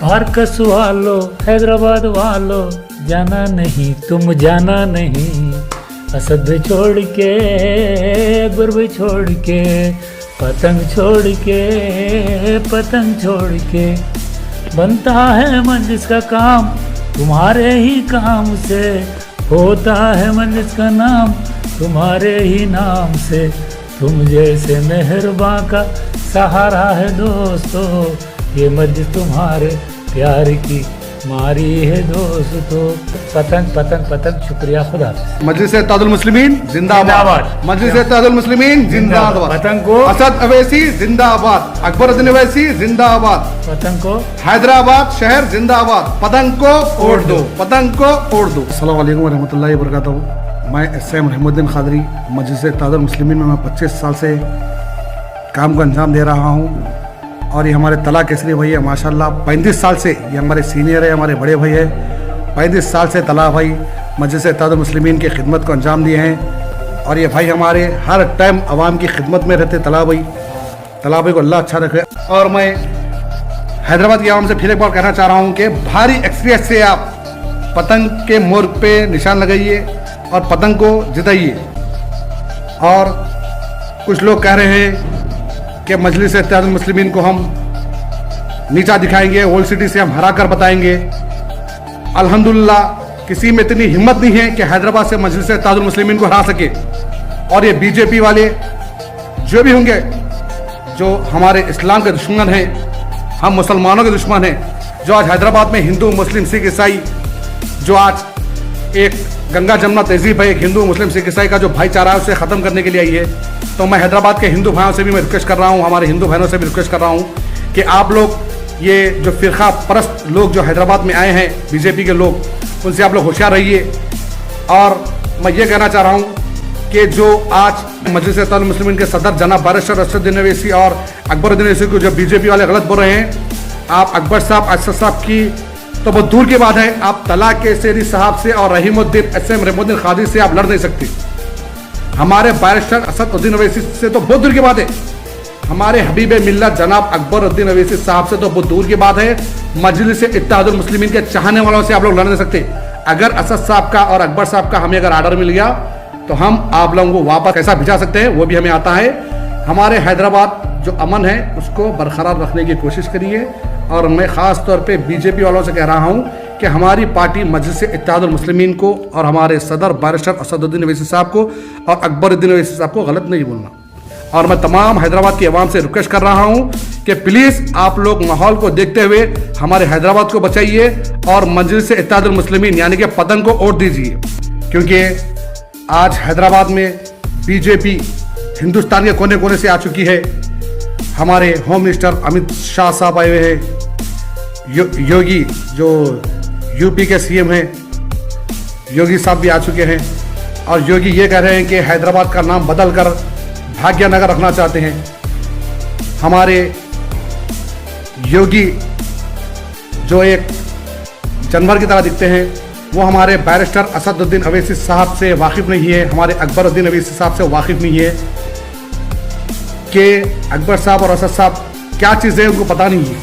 Marcus वालों, हैदराबाद वालों, जाना नहीं तुम जाना नहीं, असद भी छोड़ के, अकबर भी छोड़ के, पतंग छोड़ के, पतंग छोड़ के, बनता है मजलिस का काम तुम्हारे ही काम से, होता है मजलिस का नाम तुम्हारे ही नाम से, तुम जैसे मेहरबां का सहारा है दोस्तों, ये मजलिस तुम्हारे प्यार की मारी है दोस्तों। पतंग पतंग पतंग। शुक्रिया, खुदा। मजलिस इत्तेहादुल मुस्लिमीन जिंदाबाद। मजलिस इत्तेहादुल मुस्लिमीन जिंदाबाद। पतंग को असद अवैसी जिंदाबाद। अकबरुद्दीन अवैसी जिंदाबाद। पतंग को हैदराबाद शहर जिंदाबाद। पतंग को फोड़ दो, पतंग को फोड़ दो। अस्सलाम वालेकुम रहमतुल्लाहि व बरकातहू। मैं एसएम रहमुद्दीन कादरी, मजलिस इत्तेहादुल मुस्लिमीन में मैं 25 साल से काम को अंजाम दे रहा हूँ। और ये हमारे तला केसरी भाई है माशाल्लाह, 35 साल से ये हमारे सीनियर है, हमारे बड़े भाई है। 35 साल से तला भाई मजलिस इत्तेहादुल मुस्लिमीन की खिदमत को अंजाम दिए हैं। और ये भाई हमारे हर टाइम आवाम की खिदमत में रहते। तला भाई को अल्लाह अच्छा रखे। और मैं हैदराबाद की आवाम से फिर एक बार कहना चाह रहा हूँ कि भारी एक्सपीरियंस से आप पतंग के मोर पे निशान लगाइए और पतंग को जिताइए। और कुछ लोग कह रहे हैं कि मजलिस इत्तेहादुल मुस्लिमीन को हम नीचा दिखाएंगे, ओल्ड सिटी से हम हरा कर बताएंगे। अल्हम्दुलिल्लाह किसी में इतनी हिम्मत नहीं है कि हैदराबाद से मजलिस इत्तेहादुल मुस्लिमीन को हरा सके। और ये बीजेपी वाले जो भी होंगे, जो हमारे इस्लाम के दुश्मन हैं, हम मुसलमानों के दुश्मन हैं, जो आज हैदराबाद में हिंदू मुस्लिम सिख ईसाई, जो आज एक गंगा जमुना तहजीब है, एक हिंदू मुस्लिम सिख ईसाई का जो भाईचारा है उसे ख़त्म करने के लिए आई है। तो मैं हैदराबाद के हिंदू भाइयों से भी मैं रिक्वेस्ट कर रहा हूँ, हमारे हिंदू बहनों से भी रिक्वेस्ट कर रहा हूँ कि आप लोग ये जो फ़िरका परस्त लोग जो हैदराबाद में आए हैं, बीजेपी के लोग, उनसे आप लोग होशियार रहिए। और मैं ये कहना चाह रहा हूँ कि जो आज मजलिस इत्तेहादुल मुस्लिमीन के सदर जनाब बैरिस्टर असदुद्दीन अवैसी और अकबरुद्दीन अवैसी को जो बीजेपी वाले गलत बोल रहे हैं, आप अकबर साहब, असद साहब की तो बहुत दूर की बात है, आप तला केसरी साहब से और रहीमुद्दीन एसएम रहमुद्दीन कादरी से आप लड़ नहीं सकते। हमारे बैरिस्टर असदुद्दीन अवैसी से तो बहुत दूर की बात है। हमारे हबीब मिल्लत जनाब अकबरुद्दीन अवैसी साहब से तो बहुत दूर की बात है। मजलिस इत्तेहादुल मुस्लिमीन के चाहने वालों से आप लोग लड़ नहीं सकते। अगर असद साहब का और अकबर साहब का हमें अगर आर्डर मिल गया तो हम आप लोगों को वापस कैसा भिजा सकते हैं वो भी हमें आता है। हमारे हैदराबाद जो अमन है उसको बरकरार रखने की कोशिश करिए। और मैं ख़ास तौर पे बीजेपी वालों से कह रहा हूँ कि हमारी पार्टी मजलिस इत्तेहादुल मुस्लिमीन को और हमारे सदर बैरिस्टर असदुद्दीन अवैसी साहब को और अकबरुद्दीन अवैसी साहब को गलत नहीं बोलना। और मैं तमाम हैदराबाद की आवाम से रिक्वेस्ट कर रहा हूँ कि प्लीज़ आप लोग माहौल को देखते हुए हमारे हैदराबाद को बचाइए और मजलिस इत्तेहादुल मुस्लिमीन यानी कि पतंग को वोट दीजिए। क्योंकि आज हैदराबाद में बीजेपी हिंदुस्तान के कोने कोने से आ चुकी है। हमारे होम मिनिस्टर अमित शाह साहब आए हुए हैं, योगी जो यूपी के सीएम हैं, योगी साहब भी आ चुके हैं। और योगी ये कह रहे हैं कि हैदराबाद का नाम बदलकर भाग्यनगर रखना चाहते हैं। हमारे योगी जो एक जानवर की तरह दिखते हैं, वो हमारे बैरिस्टर असदुद्दीन अवैसी साहब से वाकिफ़ नहीं है, हमारे अकबरुद्दीन अवैसी साहब से वाकिफ़ नहीं है कि अकबर साहब और असद साहब क्या चीज़ है उनको पता नहीं है।